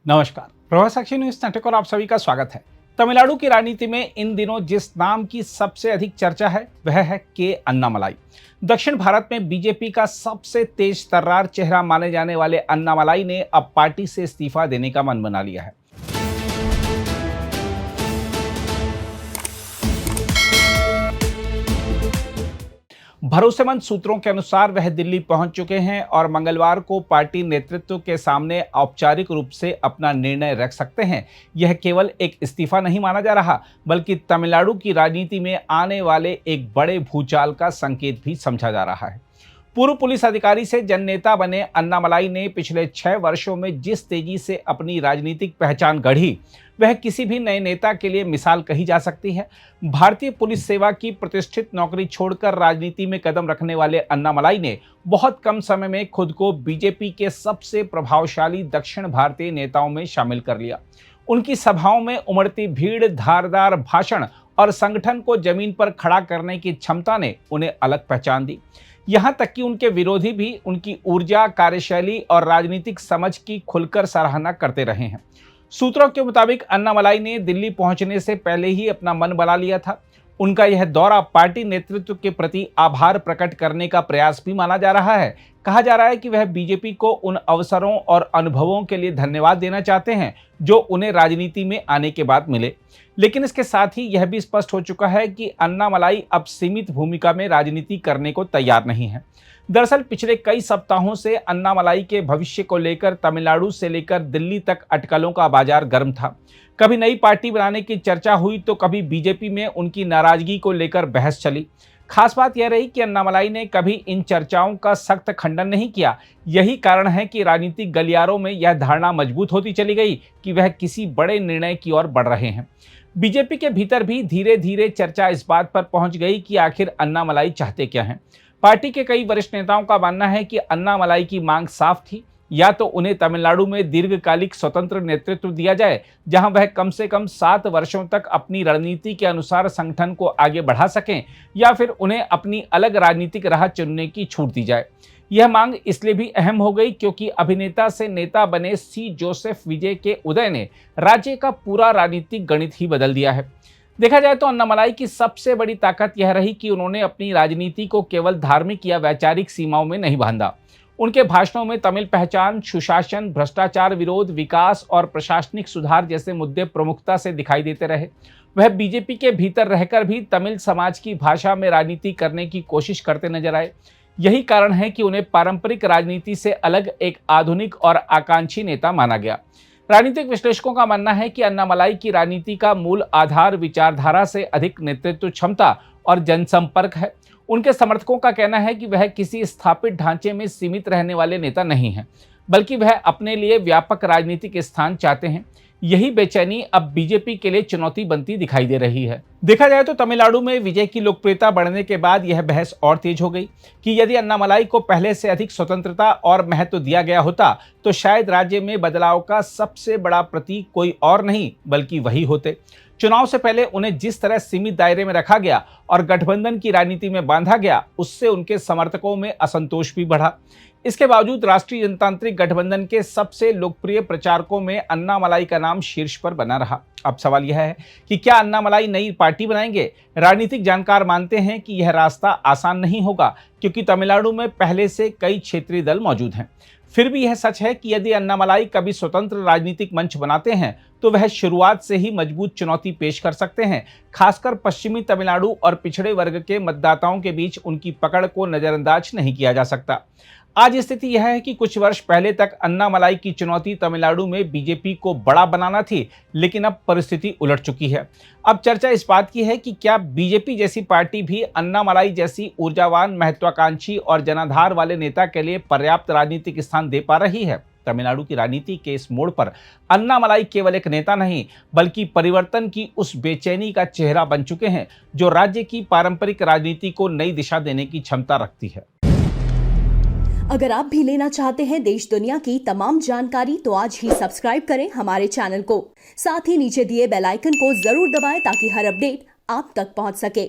नमस्कार, प्रभात साक्षी न्यूज नाटक और आप सभी का स्वागत है। तमिलनाडु की राजनीति में इन दिनों जिस नाम की सबसे अधिक चर्चा है वह है के अन्नामलाई। दक्षिण भारत में बीजेपी का सबसे तेज तर्रार चेहरा माने जाने वाले अन्नामलाई ने अब पार्टी से इस्तीफा देने का मन बना लिया है। भरोसेमंद सूत्रों के अनुसार वह दिल्ली पहुंच चुके हैं और मंगलवार को पार्टी नेतृत्व के सामने औपचारिक रूप से अपना निर्णय रख सकते हैं। यह केवल एक इस्तीफा नहीं माना जा रहा, बल्कि तमिलनाडु की राजनीति में आने वाले एक बड़े भूचाल का संकेत भी समझा जा रहा है। पूर्व पुलिस अधिकारी से जननेता बने अन्नामलाई ने पिछले 6 वर्षों में जिस तेजी से अपनी राजनीतिक पहचान गढ़ी, वह किसी भी नए नेता के लिए मिसाल कही जा सकती है। भारतीय पुलिस सेवा की प्रतिष्ठित नौकरी छोड़कर राजनीति में कदम रखने वाले अन्नामलाई ने बहुत कम समय में खुद को बीजेपी के सबसे प्रभावशाली दक्षिण भारतीय नेताओं में शामिल कर लिया। उनकी सभाओं में उमड़ती भीड़, धारदार भाषण और संगठन को जमीन पर खड़ा करने की क्षमता ने उन्हें अलग पहचान दी। यहां तक कि उनके विरोधी भी उनकी ऊर्जा, कार्यशैली और राजनीतिक समझ की खुलकर सराहना करते रहे हैं। सूत्रों के मुताबिक अन्नामलाई ने दिल्ली पहुंचने से पहले ही अपना मन बना लिया था। उनका यह दौरा पार्टी नेतृत्व के प्रति आभार प्रकट करने का प्रयास भी माना जा रहा है। कहा जा रहा है कि वह बीजेपी को उन अवसरों और अनुभवों के लिए धन्यवाद देना चाहते हैं जो उन्हें राजनीति में आने के बाद मिले। लेकिन इसके साथ ही यह भी स्पष्ट हो चुका है कि अन्नामलाई अब सीमित भूमिका में राजनीति करने को तैयार नहीं है। दरअसल पिछले कई सप्ताहों से अन्नामलाई के भविष्य को लेकर तमिलनाडु से लेकर दिल्ली तक अटकलों का बाजार गर्म था। कभी नई पार्टी बनाने की चर्चा हुई तो कभी बीजेपी में उनकी नाराजगी को लेकर बहस चली। खास बात यह रही कि अन्नामलाई ने कभी इन चर्चाओं का सख्त खंडन नहीं किया। यही कारण है कि राजनीतिक गलियारों में यह धारणा मजबूत होती चली गई कि वह किसी बड़े निर्णय की ओर बढ़ रहे हैं। बीजेपी के भीतर भी धीरे धीरे चर्चा इस बात पर पहुंच गई कि आखिर अन्नामलाई चाहते क्या हैं। पार्टी के कई वरिष्ठ नेताओं का मानना है कि अन्नामलाई की मांग साफ थी, या तो उन्हें तमिलनाडु में दीर्घकालिक स्वतंत्र नेतृत्व दिया जाए जहां वह कम से कम 7 वर्षों तक अपनी रणनीति के अनुसार संगठन को आगे बढ़ा सकें, या फिर उन्हें अपनी अलग राजनीतिक राह चुनने की छूट दी जाए। यह मांग इसलिए भी अहम हो गई क्योंकि अभिनेता से नेता बने सी जोसेफ विजय के उदय ने राज्य का पूरा राजनीतिक गणित ही बदल दिया है। देखा जाए तो अन्नामलाई की सबसे बड़ी ताकत यह रही कि उन्होंने अपनी राजनीति को केवल धार्मिक या वैचारिक सीमाओं में नहीं बांधा। उनके भाषणों में तमिल पहचान, सुशासन, भ्रष्टाचार विरोध, विकास और प्रशासनिक सुधार जैसे मुद्दे प्रमुखता से दिखाई देते रहे। वह बीजेपी के भीतर रहकर भी तमिल समाज की भाषा में राजनीति करने की कोशिश करते नजर आए। यही कारण है कि उन्हें पारंपरिक राजनीति से अलग एक आधुनिक और आकांक्षी नेता माना गया। राजनीतिक विश्लेषकों का मानना है कि अन्नामलाई की राजनीति का मूल आधार विचारधारा से अधिक नेतृत्व क्षमता और जनसंपर्क है। उनके समर्थकों का कहना है कि वह किसी स्थापित ढांचे में सीमित रहने वाले नेता नहीं हैं, बल्कि वह अपने लिए व्यापक राजनीतिक स्थान चाहते हैं। यही बेचैनी अब बीजेपी के लिए चुनौती बनती दिखाई दे रही है। देखा जाए तो तमिलनाडु में विजय की लोकप्रियता बढ़ने के बाद यह बहस और तेज हो गई कि यदि अन्नामलाई को पहले से अधिक स्वतंत्रता और महत्व दिया गया होता तो शायद राज्य में बदलाव का सबसे बड़ा प्रतीक कोई और नहीं बल्कि वही होते। चुनाव से पहले उन्हें जिस तरह सीमित दायरे में रखा गया और गठबंधन की राजनीति में बांधा गया, उससे उनके समर्थकों में असंतोष भी बढ़ा। इसके बावजूद राष्ट्रीय जनतांत्रिक गठबंधन के सबसे लोकप्रिय प्रचारकों में अन्नामलाई का नाम शीर्ष पर बना रहा। अब सवाल यह है कि क्या अन्नामलाई नई पार्टी बनाएंगे? राजनीतिक जानकार मानते हैं कि यह रास्ता आसान नहीं होगा क्योंकि तमिलनाडु में पहले से कई क्षेत्रीय दल मौजूद हैं। फिर भी यह सच है कि यदि अन्नामलाई कभी स्वतंत्र राजनीतिक मंच बनाते हैं तो वह शुरुआत से ही मजबूत चुनौती पेश कर सकते हैं। खासकर पश्चिमी तमिलनाडु और पिछड़े वर्ग के मतदाताओं के बीच उनकी पकड़ को नजरअंदाज नहीं किया जा सकता। आज स्थिति यह है कि कुछ वर्ष पहले तक अन्नामलाई की चुनौती तमिलनाडु में बीजेपी को बड़ा बनाना थी, लेकिन अब परिस्थिति उलट चुकी है। अब चर्चा इस बात की है कि क्या बीजेपी जैसी पार्टी भी अन्नामलाई जैसी ऊर्जावान, महत्वाकांक्षी और जनाधार वाले नेता के लिए पर्याप्त राजनीतिक स्थान दे पा रही है। तमिलनाडु की राजनीति के इस मोड़ पर अन्नामलाई केवल एक नेता नहीं बल्कि परिवर्तन की उस बेचैनी का चेहरा बन चुके हैं जो राज्य की पारंपरिक राजनीति को नई दिशा देने की क्षमता रखती है। अगर आप भी लेना चाहते हैं देश दुनिया की तमाम जानकारी तो आज ही सब्सक्राइब करें हमारे चैनल को। साथ ही नीचे दिए बेल आइकन को जरूर दबाएं ताकि हर अपडेट आप तक पहुंच सके।